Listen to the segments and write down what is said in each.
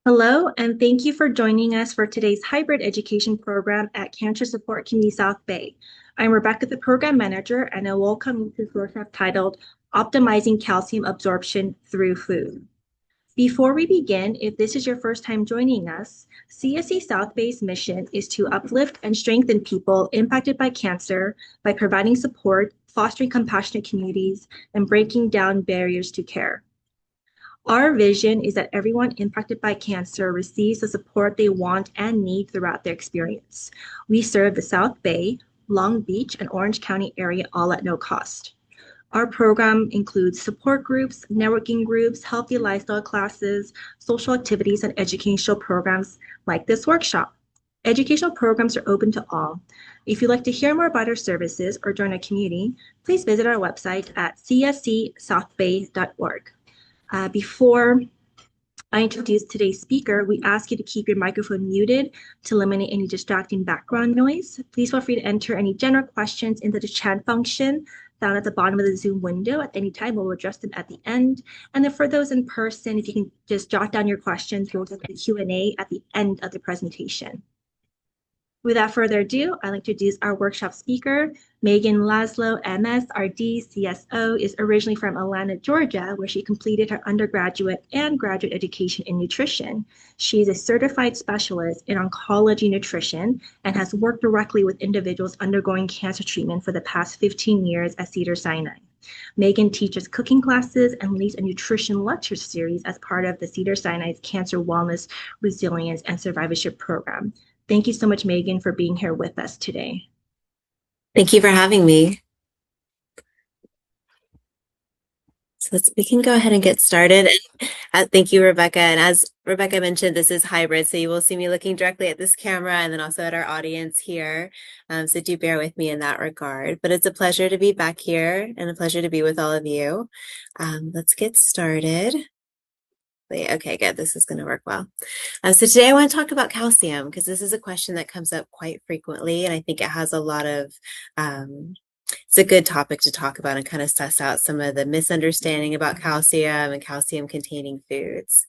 Hello, and thank you for joining us for today's hybrid education program at Cancer Support Community South Bay. I'm Rebecca, the program manager, and I welcome you to this workshop titled Optimizing Calcium Absorption Through Food. Before we begin, if this is your first time joining us, CSC South Bay's mission is to uplift and strengthen people impacted by cancer by providing support, fostering compassionate communities, and breaking down barriers to care. Our vision is that everyone impacted by cancer receives the support they want and need throughout their experience. We serve the South Bay, Long Beach, and Orange County area all at no cost. Our program includes support groups, networking groups, healthy lifestyle classes, social activities, and educational programs like this workshop. Educational programs are open to all. If you'd like to hear more about our services or join our community, please visit our website at cscsouthbay.org. Before I introduce today's speaker, we ask you to keep your microphone muted to eliminate any distracting background noise. Please feel free to enter any general questions into the chat function found at the bottom of the Zoom window at any time. We'll address them at the end. And then for those in person, if you can just jot down your questions, we'll do the Q&A at the end of the presentation. Without further ado, I'd like to introduce our workshop speaker. Meghan Laszlo MS, RD, CSO, is originally from Atlanta, Georgia, where she completed her undergraduate and graduate education in nutrition. She is a certified specialist in oncology nutrition and has worked directly with individuals undergoing cancer treatment for the past 15 years at Cedars-Sinai. Meghan teaches cooking classes and leads a nutrition lecture series as part of the Cedars-Sinai's Cancer Wellness, Resilience, and Survivorship program. Thank you so much, Meghan, for being here with us today. Thank you for having me. So we can go ahead and get started. And thank you, Rebecca. And as Rebecca mentioned, this is hybrid, so you will see me looking directly at this camera and then also at our audience here. So do bear with me in that regard. But it's a pleasure to be back here and a pleasure to be with all of you. Let's get started. Okay, good. This is going to work well. So today I want to talk about calcium because this is a question that comes up quite frequently, and I think it has a lot of, it's a good topic to talk about and kind of suss out some of the misunderstanding about calcium and calcium-containing foods.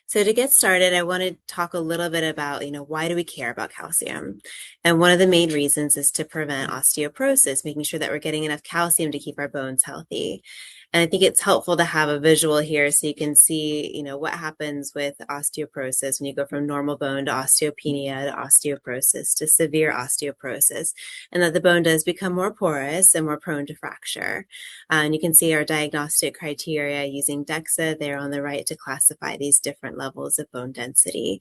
So to get started, I want to talk a little bit about, why do we care about calcium? And one of the main reasons is to prevent osteoporosis, making sure that we're getting enough calcium to keep our bones healthy. And I think it's helpful to have a visual here so you can see, what happens with osteoporosis when you go from normal bone to osteopenia to osteoporosis to severe osteoporosis, and that the bone does become more porous and more prone to fracture. And you can see our diagnostic criteria using DEXA there on the right to classify these different levels of bone density.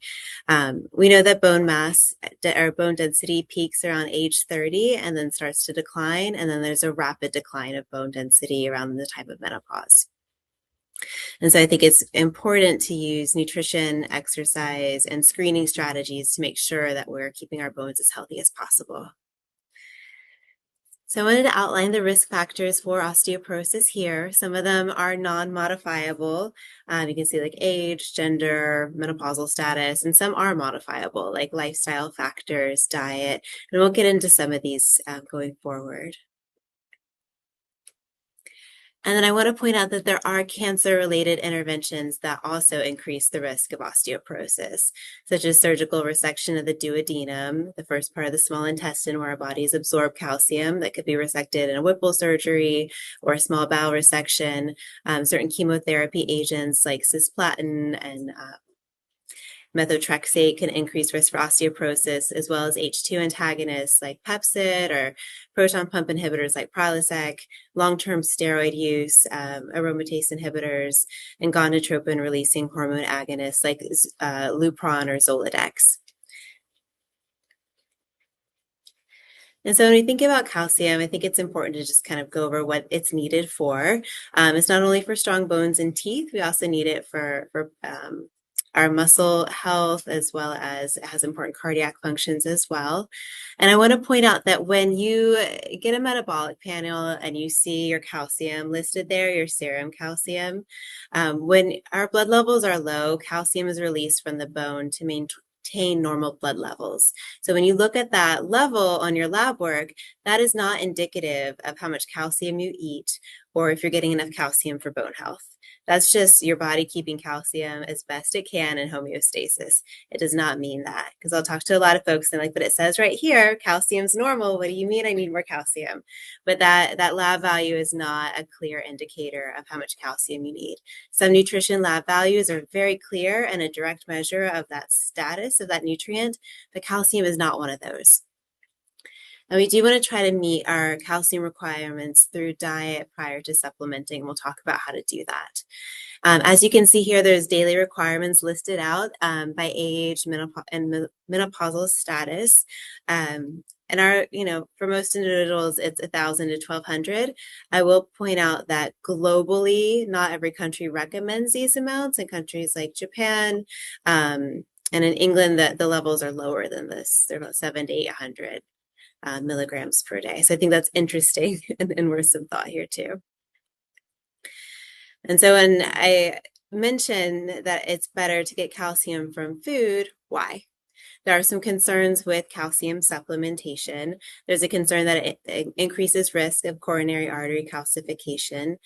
We know that bone mass or bone density peaks around age 30 and then starts to decline, and then there's a rapid decline of bone density around the time of menopause. And so I think it's important to use nutrition, exercise, and screening strategies to make sure that we're keeping our bones as healthy as possible. So I wanted to outline the risk factors for osteoporosis here. Some of them are non-modifiable. You can see like age, gender, menopausal status, and some are modifiable, like lifestyle factors, diet, and we'll get into some of these going forward. And then I want to point out that there are cancer-related interventions that also increase the risk of osteoporosis, such as surgical resection of the duodenum, the first part of the small intestine where our bodies absorb calcium. That could be resected in a Whipple surgery or a small bowel resection. Certain chemotherapy agents like cisplatin and methotrexate can increase risk for osteoporosis, as well as H2 antagonists like Pepcid or proton pump inhibitors like Prilosec, long-term steroid use, aromatase inhibitors, and gonadotropin-releasing hormone agonists like Lupron or Zoladex. And so when we think about calcium, I think it's important to just kind of go over what it's needed for. It's not only for strong bones and teeth, we also need it for our muscle health, as well as it has important cardiac functions as well. And I want to point out that when you get a metabolic panel and you see your calcium listed there, your serum calcium, when our blood levels are low, calcium is released from the bone to maintain normal blood levels. So when you look at that level on your lab work, that is not indicative of how much calcium you eat or if you're getting enough calcium for bone health. That's just your body keeping calcium as best it can in homeostasis. It does not mean that, because I'll talk to a lot of folks and like, but it says right here, calcium's normal. What do you mean I need more calcium? But that lab value is not a clear indicator of how much calcium you need. Some nutrition lab values are very clear and a direct measure of that status of that nutrient, but calcium is not one of those. And we do want to try to meet our calcium requirements through diet prior to supplementing. We'll talk about how to do that. As you can see here, there's daily requirements listed out by age and menopausal status. And our, for most individuals, it's 1,000 to 1,200. I will point out that globally, not every country recommends these amounts. In countries like Japan and in England, the levels are lower than this. They're about 700 to 800 milligrams per day. So I think that's interesting and worth some thought here too. And so when I mention that it's better to get calcium from food, why? There are some concerns with calcium supplementation. There's a concern that it increases risk of coronary artery calcification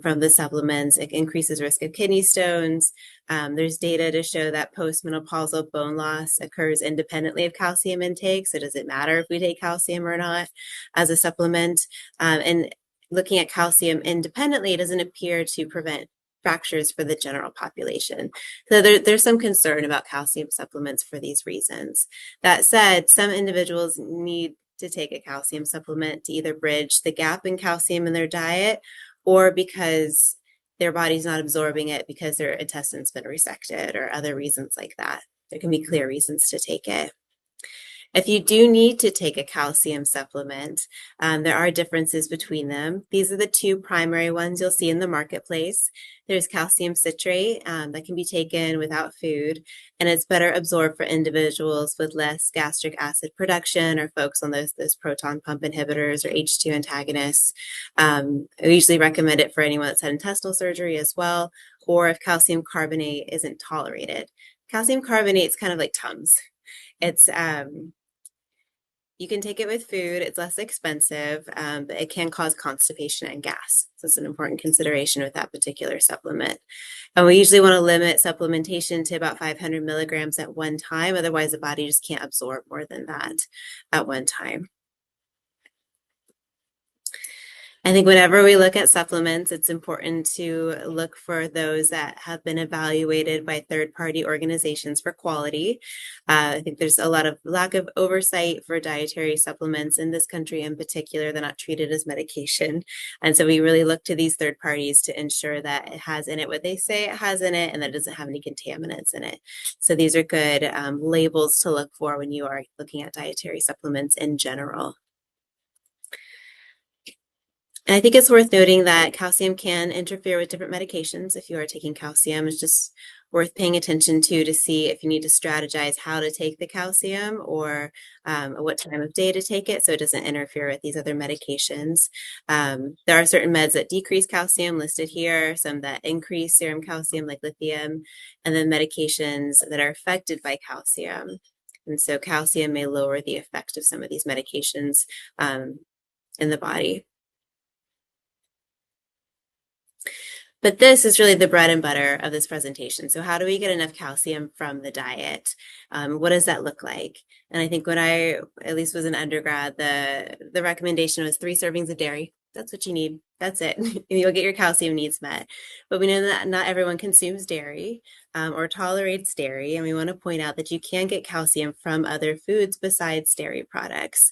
from the supplements. It increases risk of kidney stones. There's data to show that postmenopausal bone loss occurs independently of calcium intake. So does it matter if we take calcium or not as a supplement? And looking at calcium independently doesn't appear to prevent fractures for the general population. So there's some concern about calcium supplements for these reasons. That said, some individuals need to take a calcium supplement to either bridge the gap in calcium in their diet or because their body's not absorbing it because their intestine's been resected or other reasons like that. There can be clear reasons to take it. If you do need to take a calcium supplement, there are differences between them. These are the two primary ones you'll see in the marketplace. There's calcium citrate that can be taken without food, and it's better absorbed for individuals with less gastric acid production or folks on those proton pump inhibitors or H2 antagonists. I usually recommend it for anyone that's had intestinal surgery as well, or if calcium carbonate isn't tolerated. Calcium carbonate is kind of like Tums. It's you can take it with food. It's less expensive, but it can cause constipation and gas. So it's an important consideration with that particular supplement. And we usually want to limit supplementation to about 500 milligrams at one time. Otherwise, the body just can't absorb more than that at one time. I think whenever we look at supplements, it's important to look for those that have been evaluated by third-party organizations for quality. I think there's a lot of lack of oversight for dietary supplements in this country in particular. They're not treated as medication. And so we really look to these third parties to ensure that it has in it what they say it has in it and that it doesn't have any contaminants in it. So these are good labels to look for when you are looking at dietary supplements in general. And I think it's worth noting that calcium can interfere with different medications. If you are taking calcium, it's just worth paying attention to see if you need to strategize how to take the calcium or what time of day to take it so it doesn't interfere with these other medications. There are certain meds that decrease calcium listed here, some that increase serum calcium like lithium, and then medications that are affected by calcium. And so calcium may lower the effect of some of these medications in the body. But this is really the bread and butter of this presentation. So how do we get enough calcium from the diet? What does that look like? And I think when I at least was an undergrad, the recommendation was 3 servings of dairy. That's what you need. That's it. You'll get your calcium needs met. But we know that not everyone consumes dairy or tolerates dairy. And we want to point out that you can get calcium from other foods besides dairy products.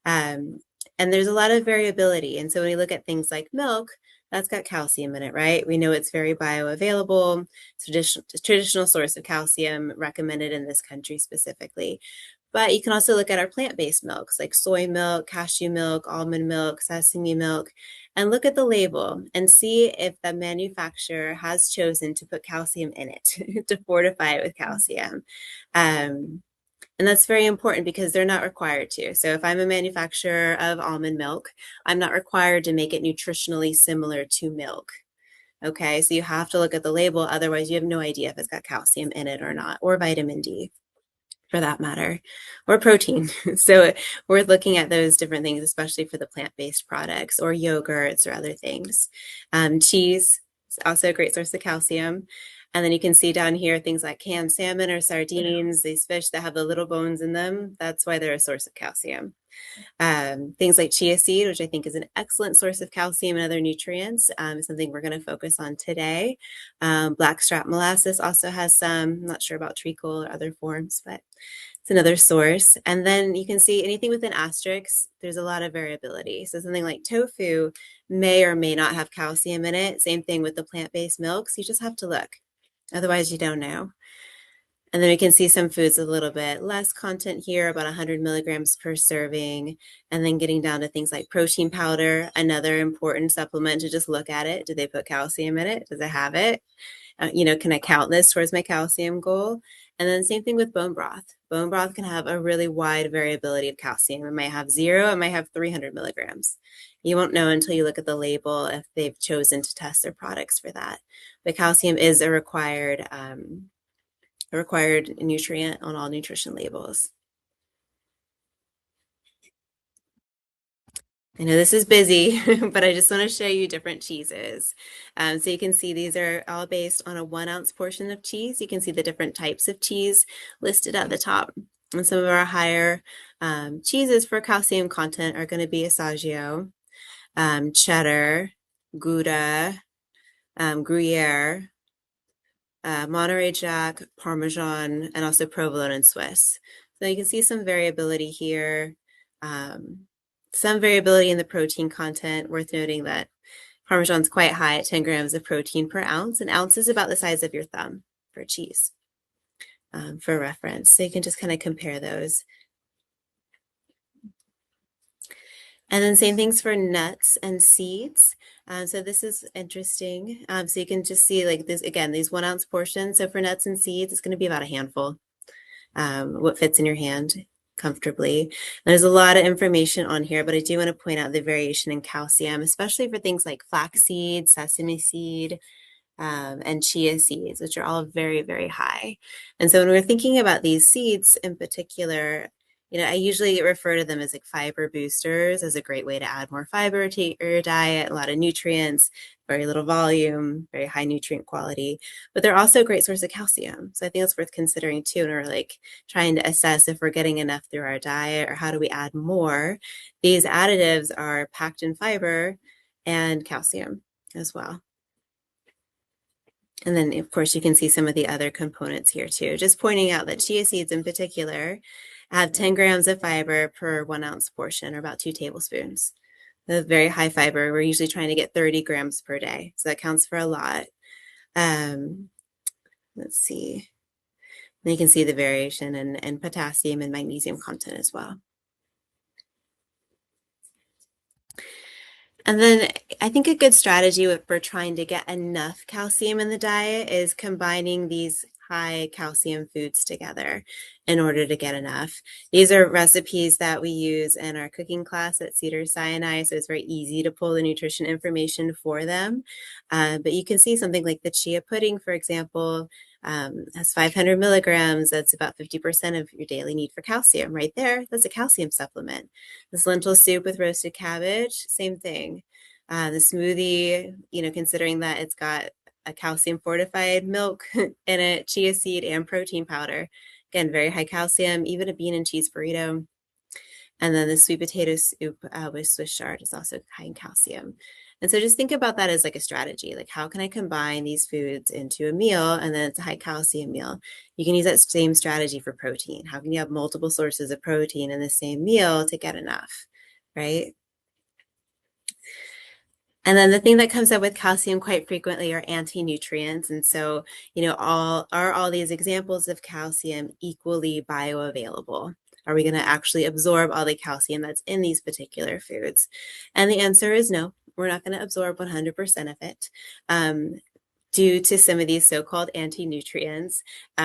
And there's a lot of variability. And so when we look at things like milk, that's got calcium in it, right? We know it's very bioavailable. It's a traditional source of calcium recommended in this country specifically. But you can also look at our plant-based milks like soy milk, cashew milk, almond milk, sesame milk, and look at the label and see if the manufacturer has chosen to put calcium in it to fortify it with calcium. And that's very important because they're not required to. So if I'm a manufacturer of almond milk, I'm not required to make it nutritionally similar to milk. Okay, so you have to look at the label. Otherwise, you have no idea if it's got calcium in it or not, or vitamin D for that matter, or protein. So we're looking at those different things, especially for the plant-based products or yogurts or other things. Cheese, It's also a great source of calcium. And then you can see down here things like canned salmon or sardines, these fish that have the little bones in them. That's why they're a source of calcium. Things like chia seed, which I think is an excellent source of calcium and other nutrients, is something we're going to focus on today. Blackstrap molasses also has some. I'm not sure about treacle or other forms, but it's another source. And then you can see anything with an asterisk, there's a lot of variability. So something like tofu may or may not have calcium in it. Same thing with the plant-based milks. You just have to look. Otherwise, you don't know. And then we can see some foods a little bit less content here, about 100 milligrams per serving. And then getting down to things like protein powder, another important supplement to just look at it. Do they put calcium in it? Does it have it? Can I count this towards my calcium goal? And then same thing with bone broth. Bone broth can have a really wide variability of calcium. It might have 0, it might have 300 milligrams. You won't know until you look at the label if they've chosen to test their products for that. But calcium is a required nutrient on all nutrition labels. I know this is busy, but I just want to show you different cheeses. So you can see these are all based on a 1 ounce portion of cheese. You can see the different types of cheese listed at the top. And some of our higher cheeses for calcium content are going to be Assaggio, cheddar, Gouda, Gruyere, Monterey Jack, Parmesan, and also provolone and Swiss. So you can see some variability here. Some variability in the protein content. Worth noting that Parmesan's quite high at 10 grams of protein per ounce. An ounce is about the size of your thumb for cheese, for reference. So you can just kind of compare those. And then same things for nuts and seeds. So this is interesting. So you can just see like this, again, these 1 ounce portions. So for nuts and seeds, it's going to be about a handful, what fits in your hand comfortably. And there's a lot of information on here, but I do want to point out the variation in calcium, especially for things like flaxseed, sesame seed, and chia seeds, which are all very, very high. And so when we're thinking about these seeds in particular, I usually refer to them as like fiber boosters as a great way to add more fiber to your diet, a lot of nutrients, very little volume, very high nutrient quality, but they're also a great source of calcium. So I think that's worth considering too. And we're like trying to assess if we're getting enough through our diet or how do we add more. These additives are packed in fiber and calcium as well. And then, of course, you can see some of the other components here too. Just pointing out that chia seeds in particular have 10 grams of fiber per 1 ounce portion, or about 2 tablespoons. That's very high fiber. We're usually trying to get 30 grams per day. So that counts for a lot. Let's see. And you can see the variation in potassium and magnesium content as well. And then I think a good strategy for trying to get enough calcium in the diet is combining these high calcium foods together in order to get enough. These are recipes that we use in our cooking class at Cedars-Sinai, so it's very easy to pull the nutrition information for them. But you can see something like the chia pudding, for example, has 500 milligrams. That's about 50% of your daily need for calcium right there. That's a calcium supplement. This lentil soup with roasted cabbage, same thing. The smoothie, considering that it's got a calcium fortified milk in it, chia seed and protein powder. Again, very high calcium, even a bean and cheese burrito. And then the sweet potato soup with Swiss chard is also high in calcium. And so just think about that as like a strategy. Like, how can I combine these foods into a meal and then it's a high calcium meal? You can use that same strategy for protein. How can you have multiple sources of protein in the same meal to get enough, right? And then the thing that comes up with calcium quite frequently are anti-nutrients. And so, all these examples of calcium equally bioavailable? Are we going to actually absorb all the calcium that's in these particular foods? And the answer is no, we're not going to absorb 100% of it. Due to some of these so-called anti-nutrients,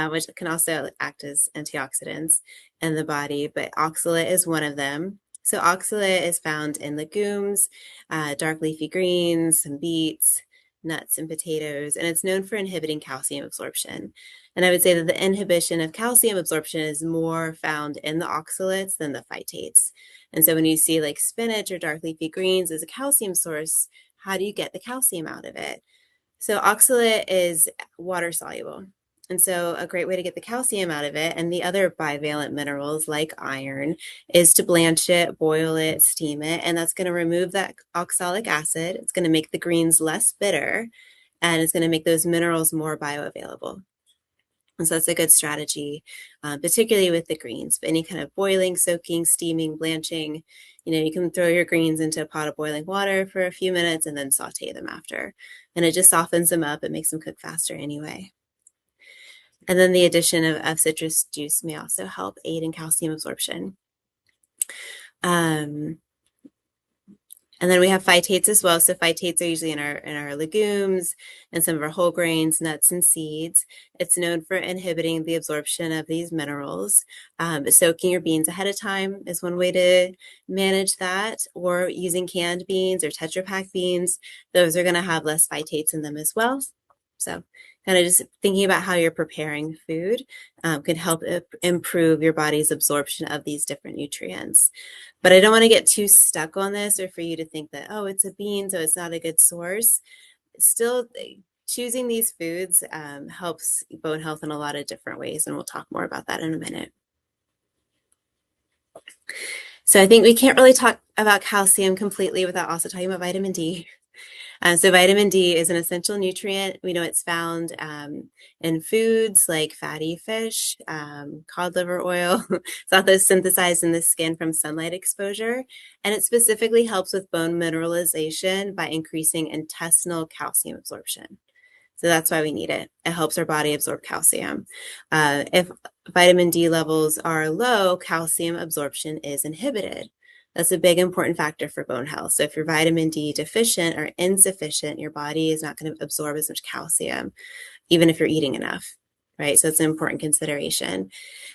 which can also act as antioxidants in the body, but oxalate is one of them. So oxalate is found in legumes, dark leafy greens, some beets, nuts, and potatoes, and it's known for inhibiting calcium absorption. And I would say that the inhibition of calcium absorption is more found in the oxalates than the phytates. And so when you see like spinach or dark leafy greens as a calcium source, how do you get the calcium out of it? So oxalate is water soluble. And so a great way to get the calcium out of it and the other bivalent minerals like iron is to blanch it, boil it, steam it, and that's going to remove that oxalic acid. It's going to make the greens less bitter, and it's going to make those minerals more bioavailable. And so that's a good strategy, particularly with the greens. But any kind of boiling, soaking, steaming, blanching, you can throw your greens into a pot of boiling water for a few minutes and then saute them after. And it just softens them up. It makes them cook faster anyway. And then the addition of citrus juice may also help aid in calcium absorption. And then we have phytates as well. So phytates are usually in our legumes and some of our whole grains, nuts, and seeds. It's known for inhibiting the absorption of these minerals. Soaking your beans ahead of time is one way to manage that, or using canned beans or Tetra Pak beans. Those are going to have less phytates in them as well. So kind of just thinking about how you're preparing food can help improve your body's absorption of these different nutrients. But I don't want to get too stuck on this or for you to think that, oh, it's a bean, so it's not a good source. Still, choosing these foods helps bone health in a lot of different ways, and we'll talk more about that in a minute. So I think we can't really talk about calcium completely without also talking about vitamin D. So vitamin D is an essential nutrient. We know it's found in foods like fatty fish, cod liver oil. It's also synthesized in the skin from sunlight exposure. And it specifically helps with bone mineralization by increasing intestinal calcium absorption. So that's why we need it. It helps our body absorb calcium. If vitamin D levels are low, calcium absorption is inhibited. That's a big important factor for bone health. So if you're vitamin D deficient or insufficient, your body is not going to absorb as much calcium, even if you're eating enough, right? So it's an important consideration.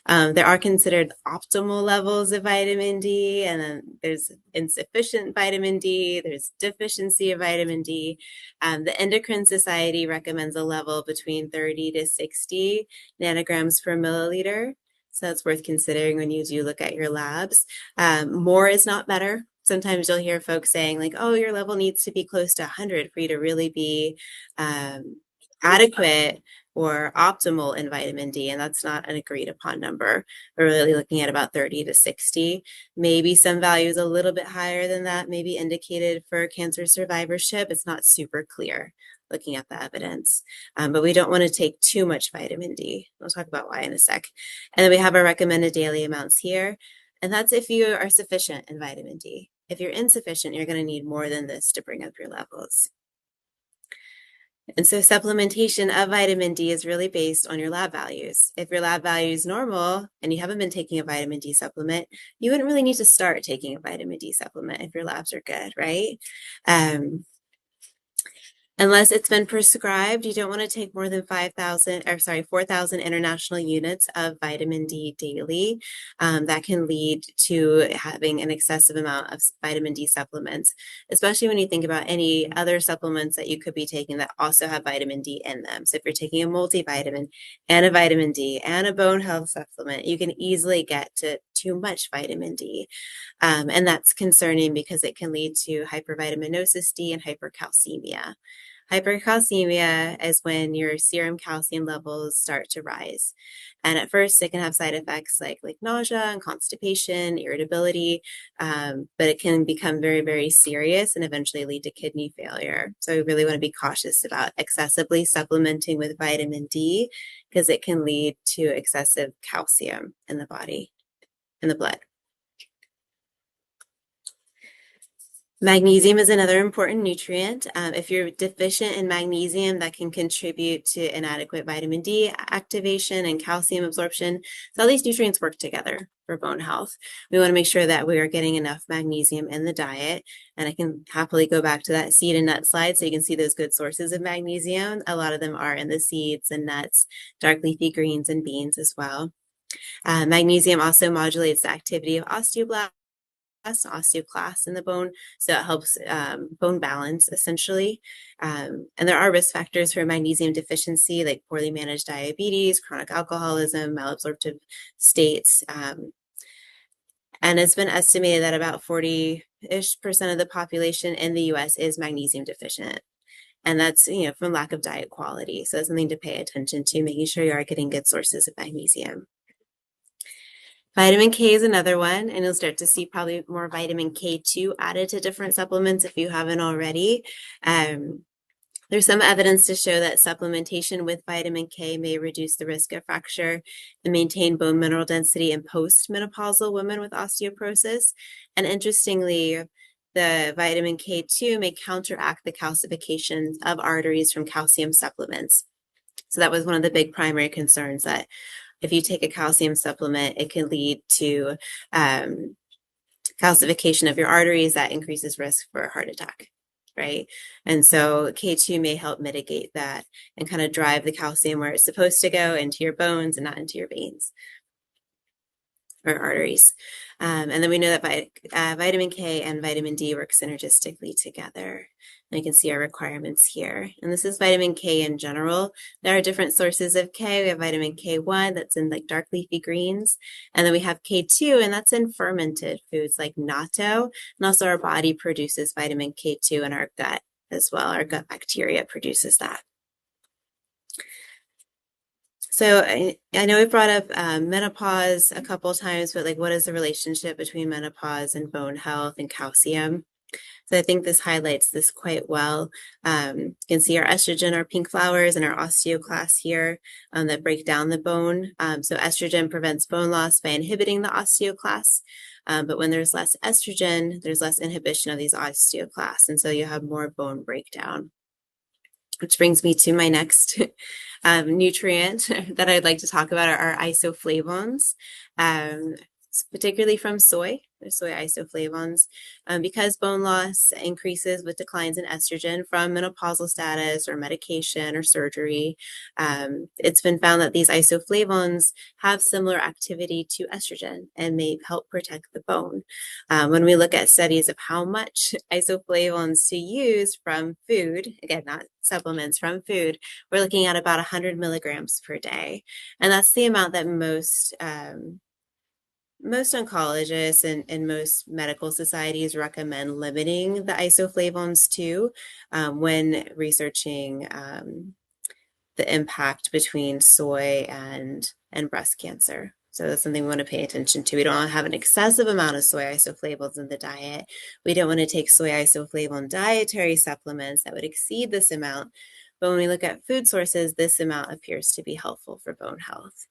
There are considered optimal levels of vitamin D, and then there's insufficient vitamin D, there's deficiency of vitamin D. The Endocrine Society recommends a level between 30 to 60 nanograms per milliliter. So that's worth considering when you do look at your labs. More is not better. Sometimes you'll hear folks saying like, oh, your level needs to be close to 100 for you to really be adequate or optimal in vitamin D, and that's not an agreed upon number. We're really looking at about 30 to 60. Maybe some values a little bit higher than that, maybe indicated for cancer survivorship. It's not super clear looking at the evidence, but we don't want to take too much vitamin D. We'll talk about why in a sec. And then we have our recommended daily amounts here, and that's if you are sufficient in vitamin D. If you're insufficient, you're going to need more than this to bring up your levels. And so supplementation of vitamin D is really based on your lab values. If your lab value is normal and you haven't been taking a vitamin D supplement, you wouldn't really need to start taking a vitamin D supplement if your labs are good, right? Unless it's been prescribed, you don't want to take more than 4,000 international units of vitamin D daily. That can lead to having an excessive amount of vitamin D supplements, especially when you think about any other supplements that you could be taking that also have vitamin D in them. So if you're taking a multivitamin and a vitamin D and a bone health supplement, you can easily get to too much vitamin D. And that's concerning because it can lead to hypervitaminosis D and hypercalcemia. Hypercalcemia is when your serum calcium levels start to rise. And at first, it can have side effects like nausea and constipation, irritability, but it can become very, very serious and eventually lead to kidney failure. So we really want to be cautious about excessively supplementing with vitamin D because it can lead to excessive calcium in the body, in the blood. Magnesium is another important nutrient. If you're deficient in magnesium, that can contribute to inadequate vitamin D activation and calcium absorption. So all these nutrients work together for bone health. We want to make sure that we are getting enough magnesium in the diet. And I can happily go back to that seed and nut slide so you can see those good sources of magnesium. A lot of them are in the seeds and nuts, dark leafy greens, and beans as well. Magnesium also modulates the activity of osteoblasts, osteoclasts in the bone, so it helps bone balance essentially. And there are risk factors for magnesium deficiency, like poorly managed diabetes, chronic alcoholism, malabsorptive states. And it's been estimated that about 40-ish% of the population in the US is magnesium deficient. And that's, from lack of diet quality. So that's something to pay attention to, making sure you are getting good sources of magnesium. Vitamin K is another one, and you'll start to see probably more vitamin K2 added to different supplements if you haven't already. There's some evidence to show that supplementation with vitamin K may reduce the risk of fracture and maintain bone mineral density in postmenopausal women with osteoporosis. And interestingly, the vitamin K2 may counteract the calcification of arteries from calcium supplements. So that was one of the big primary concerns, that if you take a calcium supplement, it can lead to calcification of your arteries that increases risk for a heart attack, right? And so K2 may help mitigate that and kind of drive the calcium where it's supposed to go, into your bones and not into your veins or arteries. And then we know that vitamin K and vitamin D work synergistically together. And you can see our requirements here. And this is vitamin K in general. There are different sources of K. We have vitamin K1 that's in like dark leafy greens. And then we have K2, and that's in fermented foods like natto. And also our body produces vitamin K2 in our gut as well. Our gut bacteria produces that. So I know we brought up menopause a couple of times, but like, what is the relationship between menopause and bone health and calcium? So I think this highlights this quite well. You can see our estrogen, our pink flowers, and our osteoclasts here that break down the bone. So estrogen prevents bone loss by inhibiting the osteoclasts. But when there's less estrogen, there's less inhibition of these osteoclasts. And so you have more bone breakdown. Which brings me to my next nutrient that I'd like to talk about are isoflavones, particularly from soy. There's soy isoflavones. Because bone loss increases with declines in estrogen from menopausal status or medication or surgery, it's been found that these isoflavones have similar activity to estrogen and may help protect the bone. When we look at studies of how much isoflavones to use from food, again, not supplements, from food, we're looking at about 100 milligrams per day. And that's the amount that most oncologists and most medical societies recommend limiting the isoflavones to when researching the impact between soy and breast cancer. So that's something we want to pay attention to. We don't want to have an excessive amount of soy isoflavones in the diet. We don't want to take soy isoflavone dietary supplements that would exceed this amount. But when we look at food sources, this amount appears to be helpful for bone health.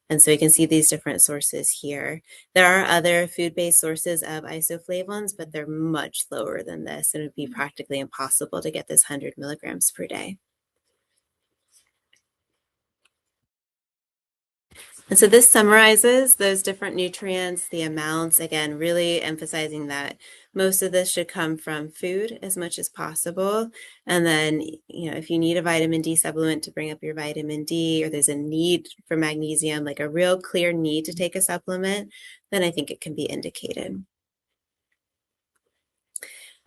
And so you can see these different sources here. There are other food-based sources of isoflavones, but they're much lower than this, and it would be practically impossible to get this 100 milligrams per day. And so this summarizes those different nutrients, the amounts, again, really emphasizing that most of this should come from food as much as possible. And then, if you need a vitamin D supplement to bring up your vitamin D, or there's a need for magnesium, like a real clear need to take a supplement, then I think it can be indicated.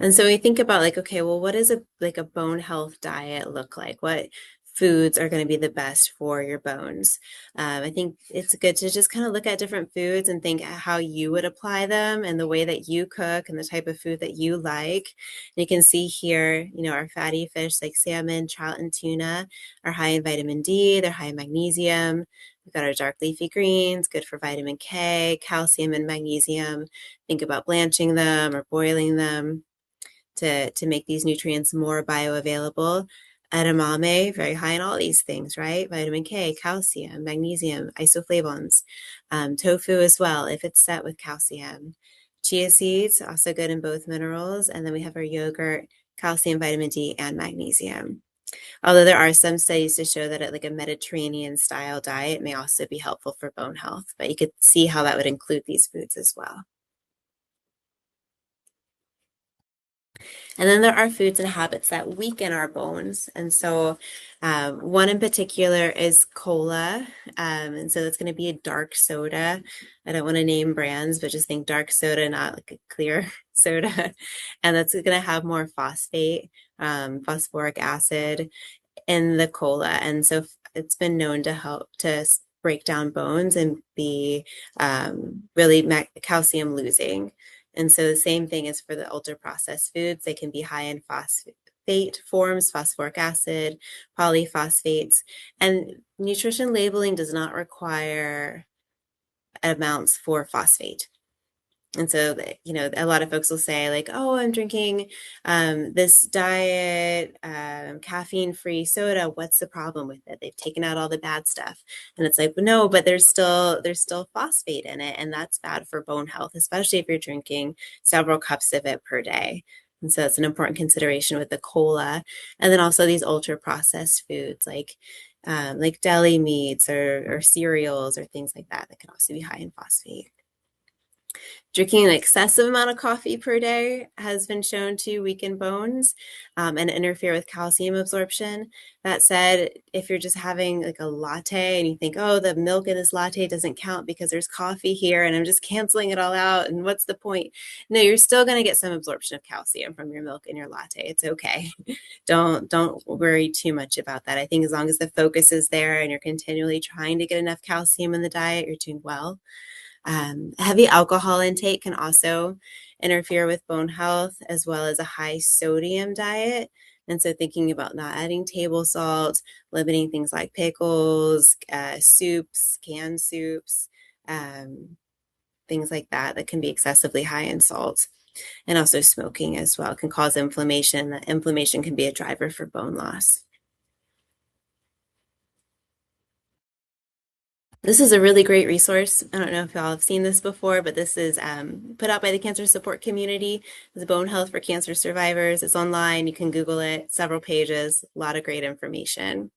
And so we think about like, okay, well, what does a bone health diet look like? What foods are going to be the best for your bones? I think it's good to just kind of look at different foods and think how you would apply them and the way that you cook and the type of food that you like. And you can see here, our fatty fish like salmon, trout, and tuna are high in vitamin D. They're high in magnesium. We've got our dark leafy greens, good for vitamin K, calcium, and magnesium. Think about blanching them or boiling them to make these nutrients more bioavailable. Edamame, very high in all these things, right? Vitamin K, calcium, magnesium, isoflavones. Tofu as well, if it's set with calcium. Chia seeds, also good in both minerals. And then we have our yogurt, calcium, vitamin D, and magnesium. Although there are some studies to show that a Mediterranean style diet may also be helpful for bone health, but you could see how that would include these foods as well. And then there are foods and habits that weaken our bones. And so one in particular is cola. And so that's going to be a dark soda. I don't want to name brands, but just think dark soda, not like a clear soda. And that's going to have more phosphate, phosphoric acid in the cola. And so it's been known to help to break down bones and be really calcium losing. And so the same thing is for the ultra processed foods. They can be high in forms, phosphoric acid, polyphosphates, and nutrition labeling does not require amounts for phosphate. And so, a lot of folks will say like, oh, I'm drinking this diet, caffeine-free soda. What's the problem with it? They've taken out all the bad stuff. And it's like, no, but there's still phosphate in it. And that's bad for bone health, especially if you're drinking several cups of it per day. And so it's an important consideration with the cola. And then also these ultra processed foods like deli meats or cereals or things like that can also be high in phosphate. Drinking an excessive amount of coffee per day has been shown to weaken bones and interfere with calcium absorption. That said, if you're just having like a latte and you think, oh, the milk in this latte doesn't count because there's coffee here and I'm just canceling it all out, and what's the point? No, you're still going to get some absorption of calcium from your milk in your latte. It's okay. Don't worry too much about that. I think as long as the focus is there and you're continually trying to get enough calcium in the diet, you're doing well. Heavy alcohol intake can also interfere with bone health, as well as a high sodium diet. And so thinking about not adding table salt, limiting things like pickles, soups, canned soups, things like that can be excessively high in salt. And also smoking as well can cause inflammation. That inflammation can be a driver for bone loss. This is a really great resource. I don't know if y'all have seen this before, but this is put out by the cancer support community. It's Bone Health for Cancer Survivors. It's online. You can Google it, several pages, a lot of great information.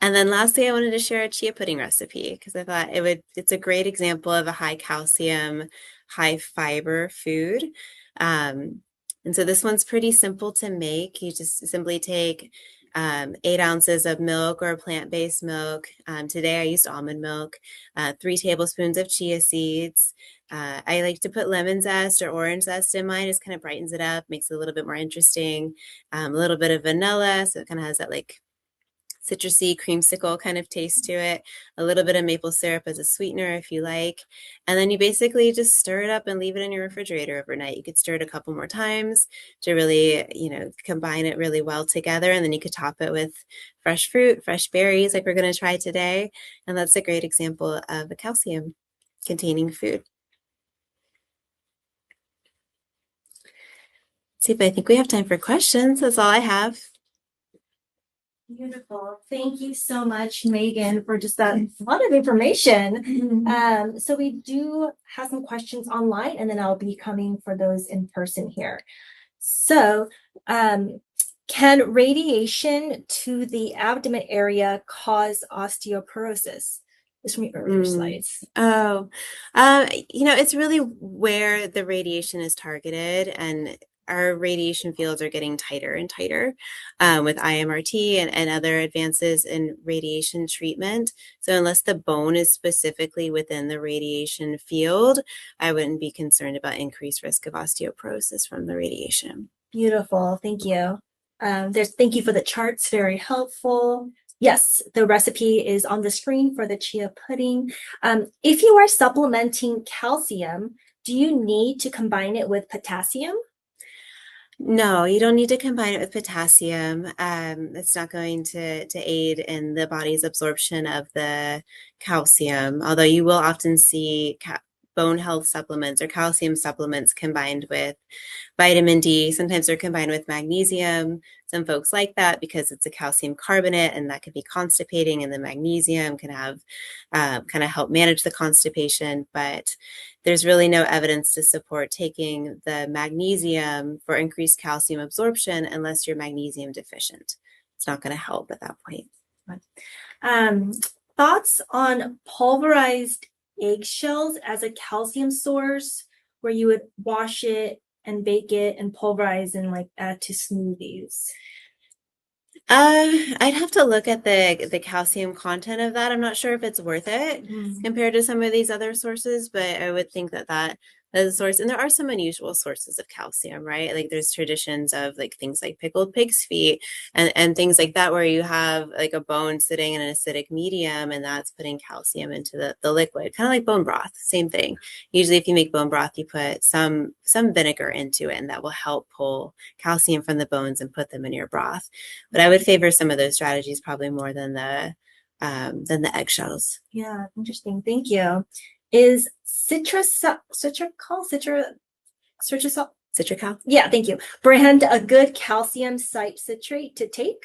And then lastly, I wanted to share a chia pudding recipe because I thought it's a great example of a high calcium, high fiber food. And so this one's pretty simple to make. You just simply take 8 ounces of milk or plant-based milk. Today I used almond milk, 3 tablespoons of chia seeds. I like to put lemon zest or orange zest in mine. Just kind of brightens it up, makes it a little bit more interesting. A little bit of vanilla, so it kind of has that like citrusy creamsicle kind of taste to it. A little bit of maple syrup as a sweetener if you like. And then you basically just stir it up and leave it in your refrigerator overnight. You could stir it a couple more times to really, combine it really well together. And then you could top it with fresh fruit, fresh berries like we're going to try today. And that's a great example of a calcium containing food. See if I think we have time for questions. That's all I have. Beautiful. Thank you so much, Megan, for just that lot of information. So we do have some questions online, and then I'll be coming for those in person here. So, can radiation to the abdomen area cause osteoporosis? This from your earlier slides. Oh, it's really where the radiation is targeted, and our radiation fields are getting tighter and tighter with IMRT and other advances in radiation treatment. So unless the bone is specifically within the radiation field, I wouldn't be concerned about increased risk of osteoporosis from the radiation. Beautiful. Thank you. Thank you for the charts. Very helpful. Yes, the recipe is on the screen for the chia pudding. If you are supplementing calcium, do you need to combine it with potassium? No, you don't need to combine it with potassium. It's not going to aid in the body's absorption of the calcium, although you will often see bone health supplements or calcium supplements combined with vitamin D. Sometimes they're combined with magnesium. Some folks like that because it's a calcium carbonate and that can be constipating, and the magnesium can have kind of help manage the constipation. But there's really no evidence to support taking the magnesium for increased calcium absorption unless you're magnesium deficient. It's not going to help at that point. Thoughts on pulverized eggshells as a calcium source, where you would wash it and bake it and pulverize and like add to smoothies? I'd have to look at the calcium content of that. I'm not sure if it's worth it compared to some of these other sources, but I would think that as a source. And there are some unusual sources of calcium, right? Like there's traditions of like things like pickled pig's feet and things like that, where you have like a bone sitting in an acidic medium and that's putting calcium into the liquid, kind of like bone broth, same thing. Usually if you make bone broth, you put some vinegar into it and that will help pull calcium from the bones and put them in your broth. But I would favor some of those strategies probably more than the eggshells. Yeah, interesting. Thank you. Is citrusol? Citrical? Yeah, thank you. Brand a good calcium site citrate to take?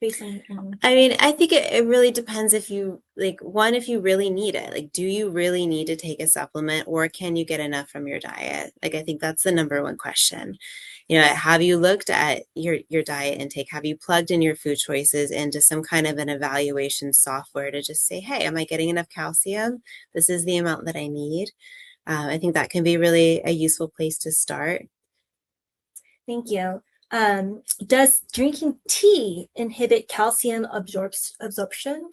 Based on, I mean, I think it really depends if you like one, if you really need it. Like, do you really need to take a supplement or can you get enough from your diet? Like, I think that's the number one question. You know, have you looked at your diet intake? Have you plugged in your food choices into some kind of an evaluation software to just say, hey, am I getting enough calcium? This is the amount that I need. I think that can be really a useful place to start. thank you. Does drinking tea inhibit calcium absorption?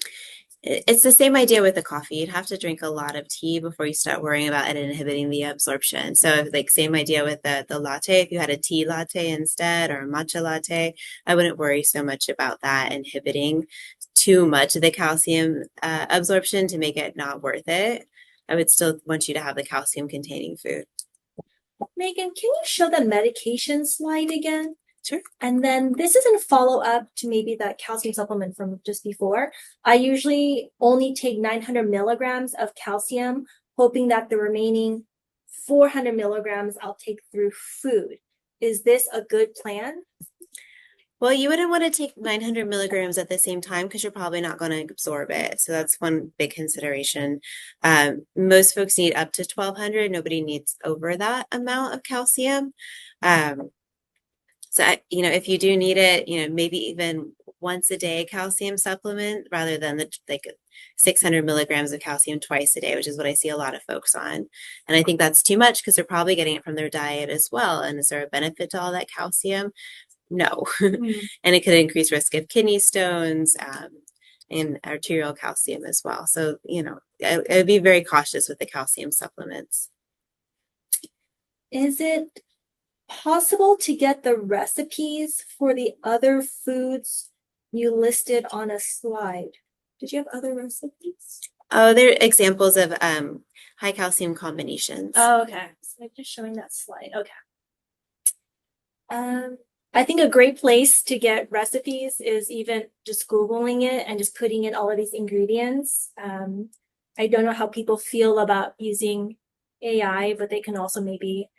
It's the same idea with the coffee. You'd have to drink a lot of tea before you start worrying about it inhibiting the absorption. So like same idea with the latte. If you had a tea latte instead or a matcha latte, I wouldn't worry so much about that inhibiting too much of the calcium absorption to make it not worth it. I would still want you to have the calcium containing food. Meghan, can you show the medication slide again? Sure. And then this is in follow up to maybe that calcium supplement from just before. I usually only take 900 milligrams of calcium, hoping that the remaining 400 milligrams I'll take through food. Is this a good plan? Well, you wouldn't want to take 900 milligrams at the same time because you're probably not going to absorb it. So that's one big consideration. Most folks need up to 1200. Nobody needs over that amount of calcium. So, you know, if you do need it, you know, maybe even once a day calcium supplement rather than the like 600 milligrams of calcium twice a day, which is what I see a lot of folks on. And I think that's too much because they're probably getting it from their diet as well. And is there a benefit to all that calcium? No. And it could increase risk of kidney stones and arterial calcium as well. So, you know, I would be very cautious with the calcium supplements. Is it possible to get the recipes for the other foods you listed on a slide? Did you have other recipes? Oh, they're examples of high calcium combinations. Oh, okay. So I'm just showing that slide. Okay. I think a great place to get recipes is even just Googling it and just putting in all of these ingredients. I don't know how people feel about using AI, but they can also maybe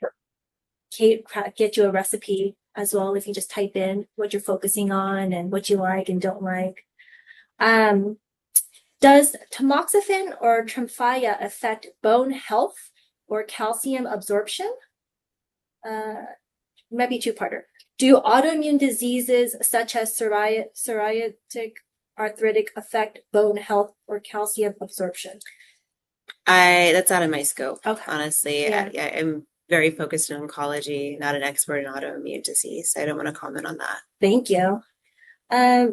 get you a recipe as well if you just type in what you're focusing on and what you like and don't like. Does tamoxifen or Tremfya affect bone health or calcium absorption? Might be two-parter. Do autoimmune diseases such as psoriatic arthritic affect bone health or calcium absorption? That's out of my scope, Okay. honestly. Yeah. I'm very focused in oncology, not an expert in autoimmune disease. I don't want to comment on that. Thank you. Back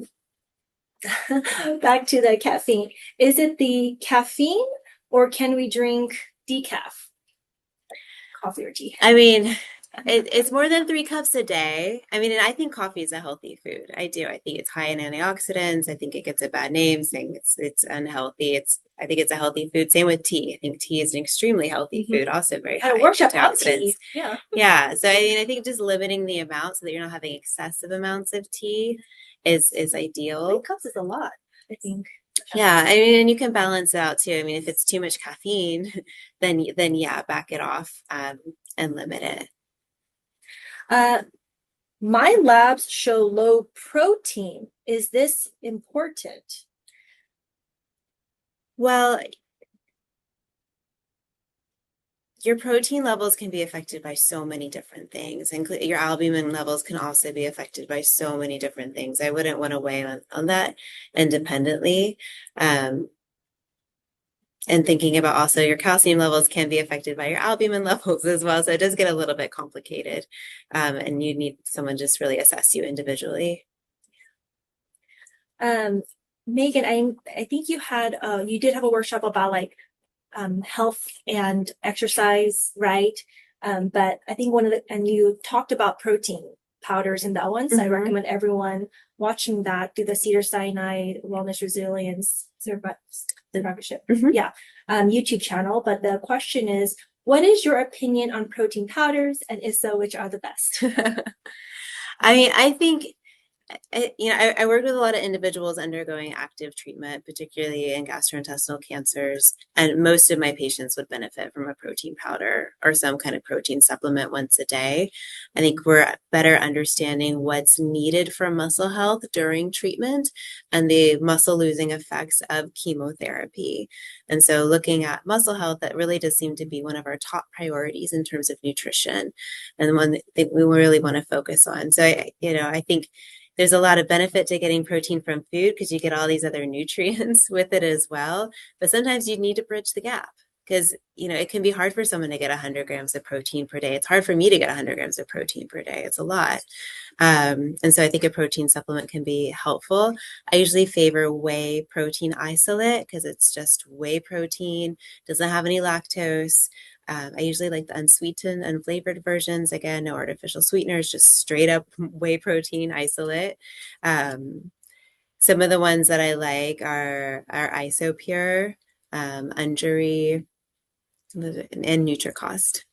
to the caffeine. Is it the caffeine or can we drink decaf? Coffee or tea? I mean, it's more than 3 cups a day. I mean, and I think coffee is a healthy food. I do. I think it's high in antioxidants. I think it gets a bad name saying it's unhealthy. I think it's a healthy food. Same with tea. I think tea is an extremely healthy food, also very high in antioxidants. Yeah. Yeah. So I mean, I think just limiting the amount so that you're not having excessive amounts of tea is ideal. 3 cups is a lot, I think. Yeah, I mean, and you can balance it out too. I mean, if it's too much caffeine, then yeah, back it off and limit it. My labs show low protein. Is this important? Well, your protein levels can be affected by so many different things, and your albumin levels can also be affected by so many different things. I wouldn't want to weigh on that independently. And thinking about also your calcium levels can be affected by your albumin levels as well. So it does get a little bit complicated. And you need someone just really assess you individually. Meghan, I think you did have a workshop about like health and exercise, right? But I think and you talked about protein powders in that one. So I recommend everyone watching that through the Cedars-Sinai Wellness Resilience Survivorship, YouTube channel. But the question is, what is your opinion on protein powders? And if so, which are the best? I mean, I think I worked with a lot of individuals undergoing active treatment, particularly in gastrointestinal cancers, and most of my patients would benefit from a protein powder or some kind of protein supplement once a day. I think we're better understanding what's needed for muscle health during treatment and the muscle losing effects of chemotherapy. And so looking at muscle health, that really does seem to be one of our top priorities in terms of nutrition and one that we really want to focus on. So I think there's a lot of benefit to getting protein from food because you get all these other nutrients with it as well. But sometimes you need to bridge the gap because, it can be hard for someone to get 100 grams of protein per day. It's hard for me to get 100 grams of protein per day. It's a lot. And so I think a protein supplement can be helpful. I usually favor whey protein isolate because it's just whey protein, doesn't have any lactose. I usually like the unsweetened, unflavored versions. Again, no artificial sweeteners, just straight up whey protein isolate. Some of the ones that I like are Isopure, Undri, and NutriCost.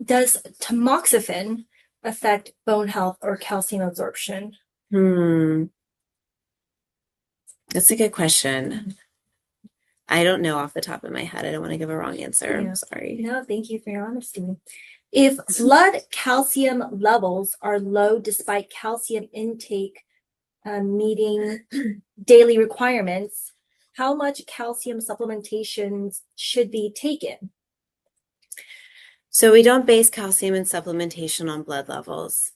Does tamoxifen affect bone health or calcium absorption? That's a good question. I don't know off the top of my head. I don't want to give a wrong answer. Yeah. I'm sorry. No, thank you for your honesty. If blood calcium levels are low despite calcium intake meeting daily requirements, how much calcium supplementations should be taken? So we don't base calcium and supplementation on blood levels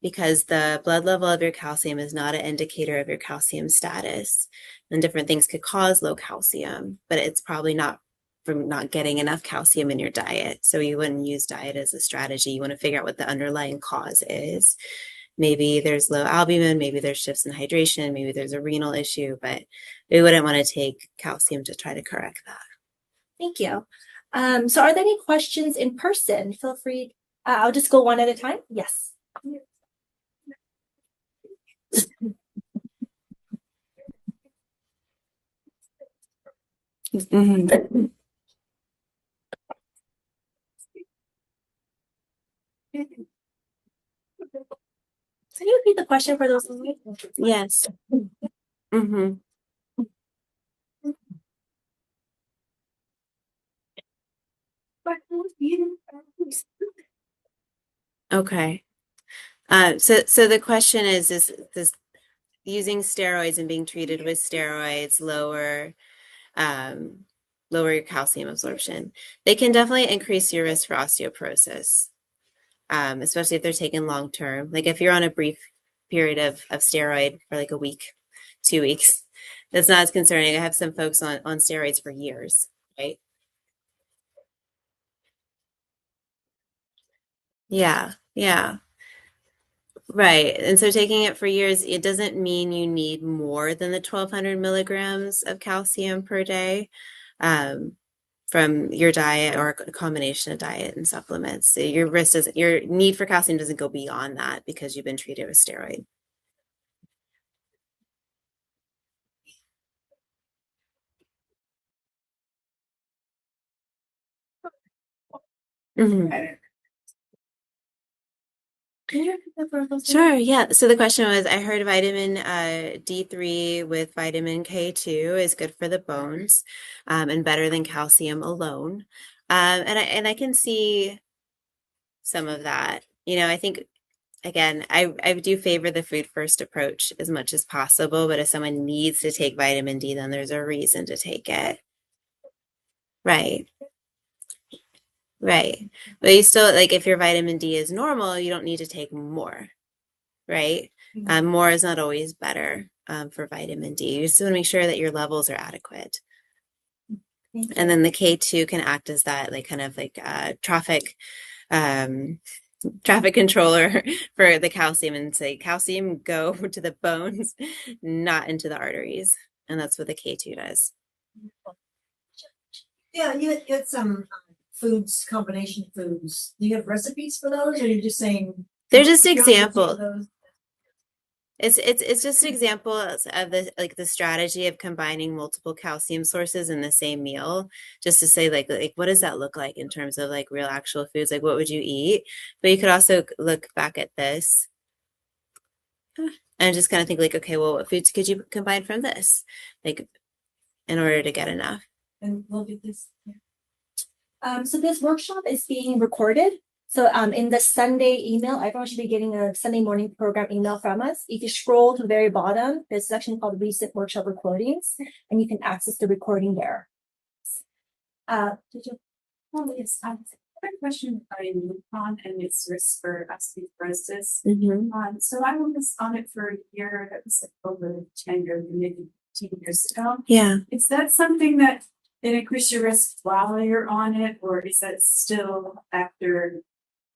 because the blood level of your calcium is not an indicator of your calcium status. And different things could cause low calcium, but it's probably not from not getting enough calcium in your diet. So you wouldn't use diet as a strategy. You want to figure out what the underlying cause is. Maybe there's low albumin, maybe there's shifts in hydration, maybe there's a renal issue, but we wouldn't want to take calcium to try to correct that. Thank you. So are there any questions in person? Feel free. I'll just go one at a time. Yes. Mm-hmm. Can you repeat the question for those? Yes. Mm-hmm. Okay. So the question is this using steroids and being treated with steroids lower your calcium absorption? They can definitely increase your risk for osteoporosis, especially if they're taken long term. Like if you're on a brief period of steroid for like a week, 2 weeks, that's not as concerning. I have some folks on steroids for years, right? Yeah, yeah. Right. And so taking it for years, it doesn't mean you need more than the 1,200 milligrams of calcium per day from your diet or a combination of diet and supplements. So your need for calcium doesn't go beyond that because you've been treated with steroid. Mhm. Sure, yeah. So the question was, I heard vitamin D3 with vitamin K2 is good for the bones and better than calcium alone. And I can see some of that. I think again, I do favor the food first approach as much as possible, but if someone needs to take vitamin D, then there's a reason to take it. Right. Right. But you still like if your vitamin D is normal, you don't need to take more. Right? More is not always better for vitamin D. You just want to make sure that your levels are adequate. And then the K2 can act as that like kind of like traffic controller for the calcium and say calcium go to the bones, not into the arteries. And that's what the K2 does. Yeah, you had some foods, combination foods. Do you have recipes for those, or are you just saying They're just you don't have to do examples. those? It's just examples of the strategy of combining multiple calcium sources in the same meal, just to say like what does that look like in terms of like real actual foods, like what would you eat? But you could also look back at this and just kind of think like, okay, well, what foods could you combine from this, like in order to get enough? And we'll do this. So this workshop is being recorded. So in the Sunday email, everyone should be getting a Sunday morning program email from us. If you scroll to the very bottom, there's a section called Recent Workshop Recordings, and you can access the recording there. Did you? Oh, yes. I have a question regarding Lupron and its risk for osteoporosis. So I was on it for a year. That was like over 10 or maybe 15 years ago. Yeah. Is that something that increases your risk while you're on it, or is that still after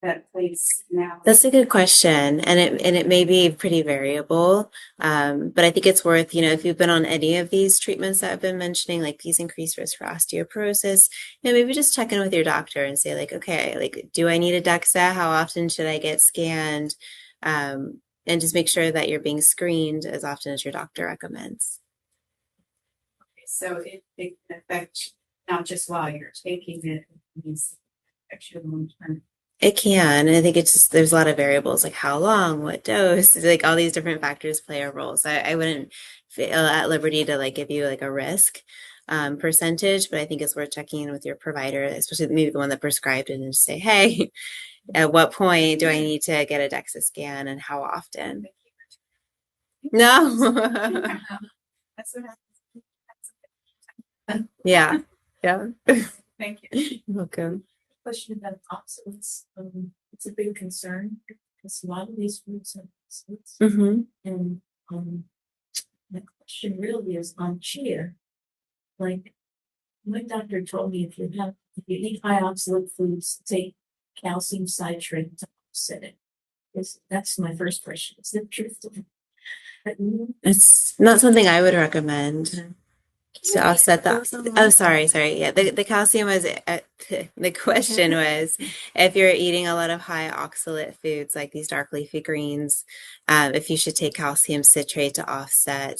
that place now? That's a good question, and it may be pretty variable. But I think it's worth, if you've been on any of these treatments that I've been mentioning, like these increased risk for osteoporosis, maybe just check in with your doctor and say like, okay, like, do I need a DEXA? How often should I get scanned? And just make sure that you're being screened as often as your doctor recommends. Okay, so it can affect not just while you're taking it, it's actually long term. It can. And I think it's just, there's a lot of variables, like how long, what dose, like all these different factors play a role. So I wouldn't feel at liberty to like give you like a risk percentage, but I think it's worth checking in with your provider, especially maybe the one that prescribed it, and just say, hey, at what point do I need to get a DEXA scan and how often? No. That's what happens. Yeah. Yeah. Thank you. You're welcome. Question about oxalates. It's a big concern because a lot of these foods have oxalates. And the question really is on chia. Like my doctor told me if you eat high oxalate foods, take calcium citrate to offset it. That's my first question. Is that true? It's not something I would recommend to offset the. Oh, sorry. Yeah, the calcium was the question was if you're eating a lot of high oxalate foods like these dark leafy greens, if you should take calcium citrate to offset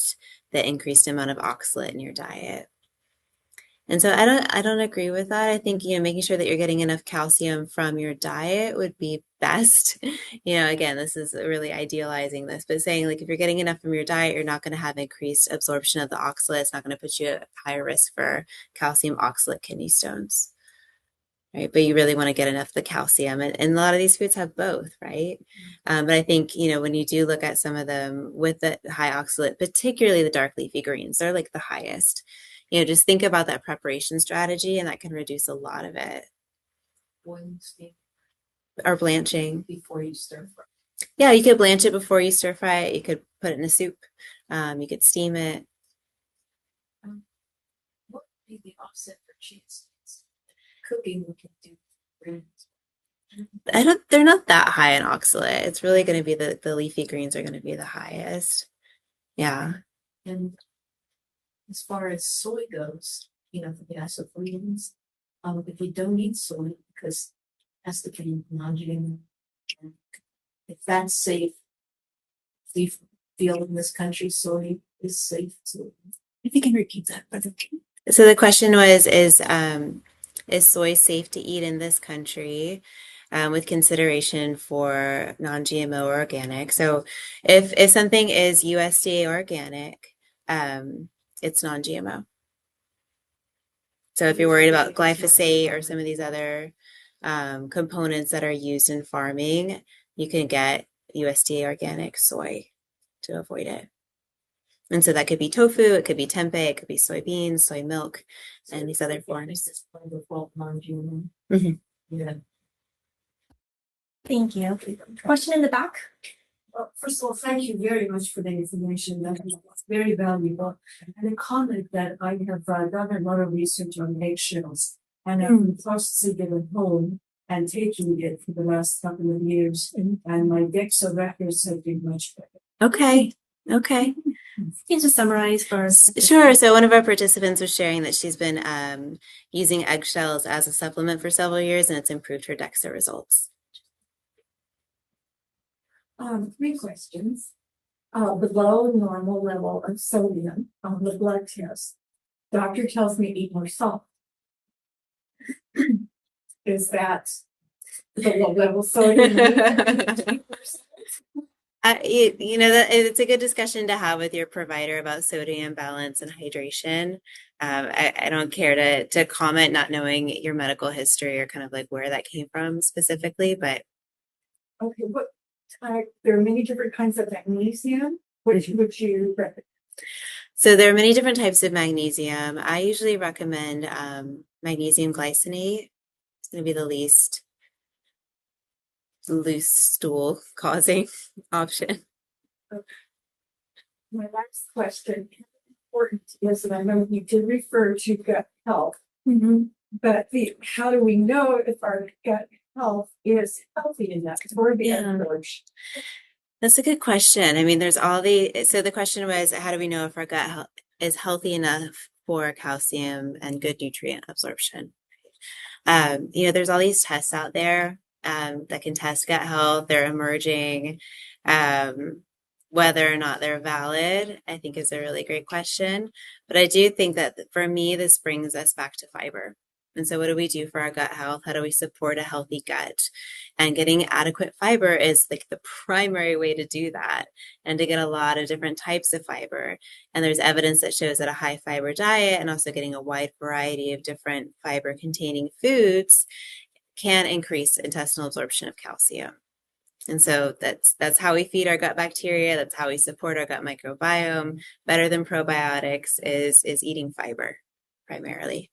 the increased amount of oxalate in your diet. And so I don't agree with that. I think, making sure that you're getting enough calcium from your diet would be best. Again, this is really idealizing this, but saying like if you're getting enough from your diet, you're not going to have increased absorption of the oxalate. It's not going to put you at higher risk for calcium oxalate kidney stones. Right. But you really want to get enough of the calcium, and a lot of these foods have both, right? But I think, when you do look at some of them with the high oxalate, particularly the dark leafy greens, they're like the highest. Just think about that preparation strategy, and that can reduce a lot of it. Boiling, steam, or blanching. before you stir fry. Yeah, you could blanch it before you stir fry it. You could put it in a soup. You could steam it. What would be the offset for cheese? Cooking we can do. They're not that high in oxalate. It's really going to be the leafy greens are going to be the highest. Yeah. And as far as soy goes, for the isoproteins, if you don't eat soy because it has to be non-GMO, if that's safe, do you feel in this country soy is safe too? If you can repeat that, but okay. So the question was, is soy safe to eat in this country? With consideration for non-GMO or organic. So if something is USDA organic, it's non-GMO. So if you're worried about glyphosate or some of these other components that are used in farming, you can get USDA organic soy to avoid it. And so that could be tofu, it could be tempeh, it could be soybeans, soy milk, and these other forms. Non-GMO. Yeah. Thank you. Question in the back? Well, first of all, thank you very much for the information. That was very valuable. And a comment that I have done a lot of research on eggshells, and I've been forced to get at home and taking it for the last couple of years, and my DEXA records have been much better. Okay. Can you just summarize for us? Sure. So one of our participants was sharing that she's been using eggshells as a supplement for several years, and it's improved her DEXA results. 3 questions. Below normal level of sodium on the blood test. Doctor tells me eat more salt. Is that the low level sodium? You know, that it's a good discussion to have with your provider about sodium balance and hydration. I don't care to comment not knowing your medical history or kind of like where that came from specifically, but Okay, what there are many different kinds of magnesium. Which would you recommend? So there are many different types of magnesium. I usually recommend magnesium glycinate. It's going to be the least loose stool causing option. Okay. My last question, important is, and I know you did refer to gut health, but how do we know if our gut health is healthy enough for the absorption? That's a good question. I mean, there's so the question was, how do we know if our gut health is healthy enough for calcium and good nutrient absorption? You know, there's all these tests out there that can test gut health. They're emerging. Whether or not they're valid, I think is a really great question. But I do think that for me, this brings us back to fiber. And so what do we do for our gut health? How do we support a healthy gut? And getting adequate fiber is like the primary way to do that, and to get a lot of different types of fiber. And there's evidence that shows that a high fiber diet and also getting a wide variety of different fiber containing foods can increase intestinal absorption of calcium. And so that's how we feed our gut bacteria. That's how we support our gut microbiome. Better than probiotics is eating fiber primarily.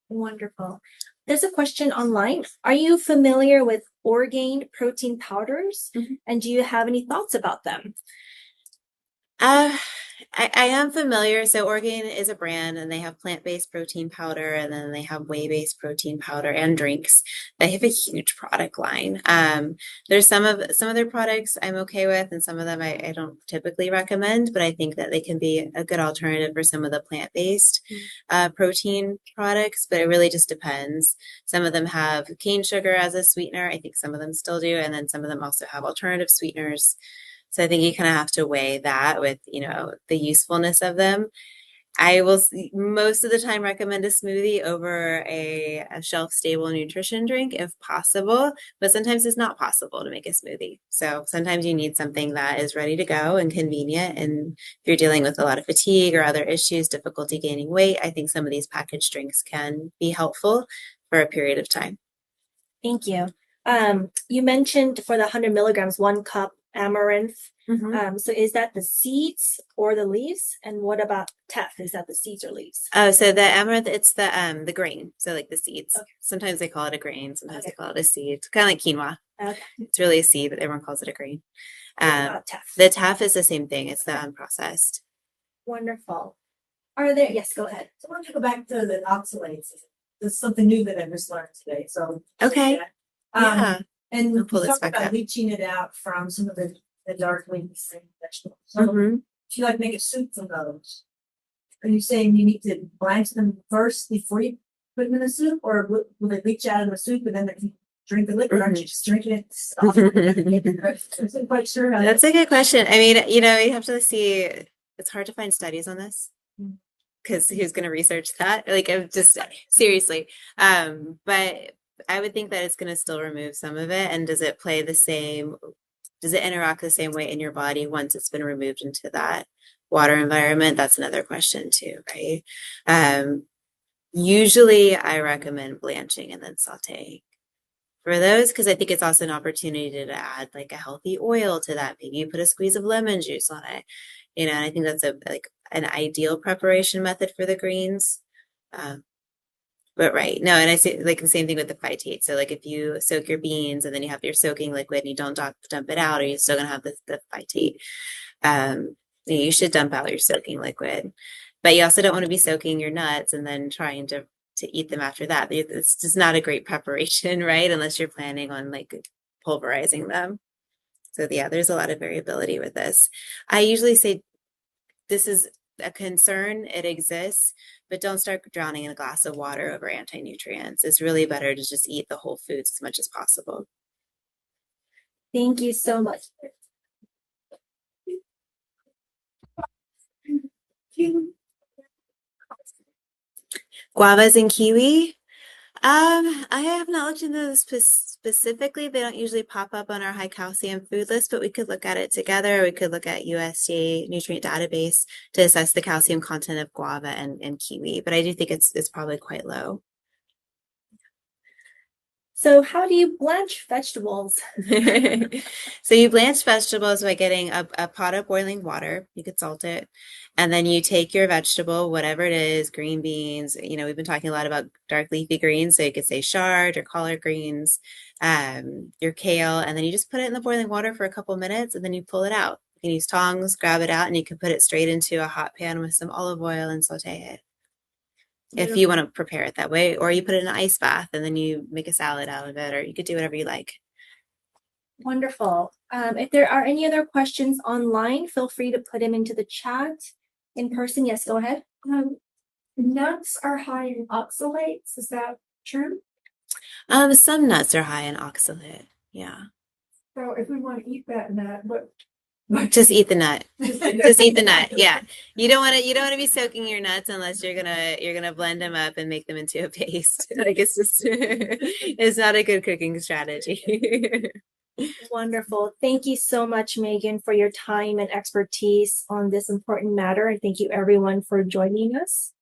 Wonderful. There's a question online. Are you familiar with Orgain protein powders? And do you have any thoughts about them? I am familiar. So Orgain is a brand, and they have plant-based protein powder, and then they have whey-based protein powder and drinks. They have a huge product line. There's some of their products I'm okay with, and some of them I don't typically recommend, but I think that they can be a good alternative for some of the plant-based protein products, but it really just depends. Some of them have cane sugar as a sweetener. I think some of them still do, and then some of them also have alternative sweeteners. So I think you kind of have to weigh that with, you know, the usefulness of them. I will most of the time recommend a smoothie over a shelf-stable nutrition drink if possible, but sometimes it's not possible to make a smoothie. So sometimes you need something that is ready to go and convenient. And if you're dealing with a lot of fatigue or other issues, difficulty gaining weight, I think some of these packaged drinks can be helpful for a period of time. Thank you. You mentioned for the 100 milligrams, 1 cup amaranth. So is that the seeds or the leaves? And what about teff? Is that the seeds or leaves? Oh, so the amaranth, it's the grain. So like the seeds. Okay. Sometimes they call it a grain. Sometimes they call it a seed. It's kind of like quinoa. Okay. It's really a seed, but everyone calls it a grain. Teff? The teff is the same thing. It's the unprocessed. Wonderful. Are there? Yes, go ahead. So I want to go back to the oxalates. This is something new that I just learned today. So okay. Yeah. And we talked about leaching it out from some of the dark leafy vegetables. So if you like make a soup from those, are you saying you need to blanch them first before you put them in the soup, or will they leach out of the soup and then they can drink the liquid? Aren't you just drinking it? I wasn't quite sure. That's a good question. I mean, you know, you have to see. It's hard to find studies on this because who's going to research that? Like, I'm just seriously. But I would think that it's going to still remove some of it. And does it interact the same way in your body once it's been removed into that water environment? That's another question too, right? Usually I recommend blanching and then sauteing for those, because I think it's also an opportunity to add like a healthy oil to that. Maybe you put a squeeze of lemon juice on it, you know, and I think that's an ideal preparation method for the greens. But right. No, and I say like the same thing with the phytate. So like if you soak your beans and then you have your soaking liquid and you don't dump it out, are you still going to have the phytate? You should dump out your soaking liquid. But you also don't want to be soaking your nuts and then trying to eat them after that. It's just not a great preparation, right? Unless you're planning on like pulverizing them. So yeah, there's a lot of variability with this. I usually say this is a concern. It exists, but don't start drowning in a glass of water over anti-nutrients. It's really better to just eat the whole foods as much as possible. Thank you so much. Guavas and kiwi. I have not looked into those specifically. They don't usually pop up on our high calcium food list, but we could look at it together. We could look at USDA nutrient database to assess the calcium content of guava and kiwi, but I do think it's probably quite low. So how do you blanch vegetables? So you blanch vegetables by getting a pot of boiling water. You could salt it. And then you take your vegetable, whatever it is, green beans. You know, we've been talking a lot about dark leafy greens. So you could say chard or collard greens, your kale, and then you just put it in the boiling water for a couple minutes and then you pull it out. You can use tongs, grab it out, and you can put it straight into a hot pan with some olive oil and saute it. If you want to prepare it that way, or you put it in an ice bath and then you make a salad out of it, or you could do whatever you like. Wonderful. If there are any other questions online, feel free to put them into the chat. In person, yes, go ahead. Nuts are high in oxalates. Is that true? Some nuts are high in oxalate. Yeah. So if we want to eat that nut, what? Just eat the nut. Just eat the nut. Yeah. You don't want to be soaking your nuts unless you're gonna blend them up and make them into a paste. Like it's just it's not a good cooking strategy. Wonderful. Thank you so much, Megan, for your time and expertise on this important matter. And thank you everyone for joining us.